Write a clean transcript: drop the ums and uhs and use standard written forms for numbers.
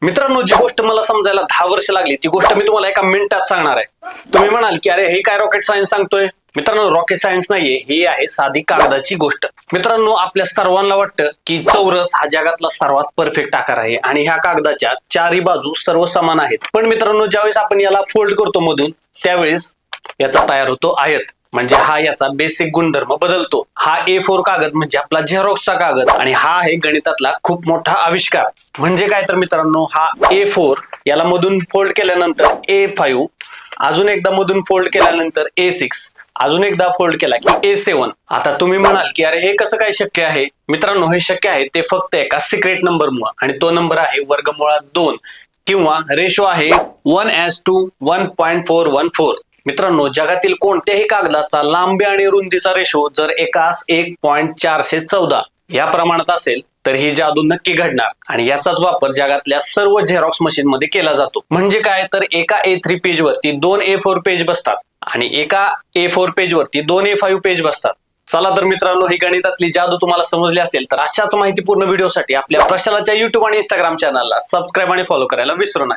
मित्रांनो, जी गोष्ट मला समजायला 10 वर्ष लागली ती गोष्ट मी तुम्हाला एका मिनिटात सांगणार आहे. तुम्ही म्हणाल की अरे हे काय रॉकेट सायन्स सांगतोय. मित्रांनो, रॉकेट सायन्स नाहीये, ही आहे साधी कागदाची गोष्ट. मित्रांनो, आपल्या सर्वांना वाटतं की चौरस हा जगातला सर्वात परफेक्ट आकार आहे आणि ह्या कागदाच्या चारही बाजू सर्व समान आहेत. पण मित्रांनो, ज्यावेळेस आपण याला फोल्ड करतो मधून, त्यावेळेस याचा तयार होतो आयत. म्हणजे हा याचा बेसिक गुणधर्म बदलतो. हा A4 कागद म्हणजे आपला झेरॉक्सचा कागद आणि हा आहे गणितातला खूप मोठा आविष्कार. म्हणजे काय तर मित्रांनो, हा A4 याला मधून फोल्ड केल्यानंतर A5, अजून एकदा मधून फोल्ड केल्यानंतर A6, अजून एकदा फोल्ड केला की A7. आता तुम्ही म्हणाल की अरे हे कसं काय शक्य आहे. मित्रांनो, हे शक्य आहे ते फक्त एका सिक्रेट नंबरमुळे, आणि तो नंबर आहे वर्गमुळात 2 किंवा रेशो आहे 1:1.414. मित्रांनो, जगातील कोणत्याही कागदाचा लांबी आणि रुंदीचा रेशो जर एकास 1.414 या प्रमाणात असेल तर ही जादू नक्की घडणार, आणि याचाच वापर जगातल्या सर्व झेरॉक्स मशीन मध्ये केला जातो. म्हणजे काय तर एका A3 पेज वरती 2 A4 पेज बसतात आणि एका A4 पेज वरती 2 A5 पेज बसतात. चला तर मित्रांनो, ही गणितातली जादू तुम्हाला समजली असेल तर अशाच माहितीपूर्ण व्हिडिओसाठी आपल्या प्रशालाच्या YouTube आणि Instagram चॅनलला सबस्क्राईब आणि फॉलो करायला विसरू नका.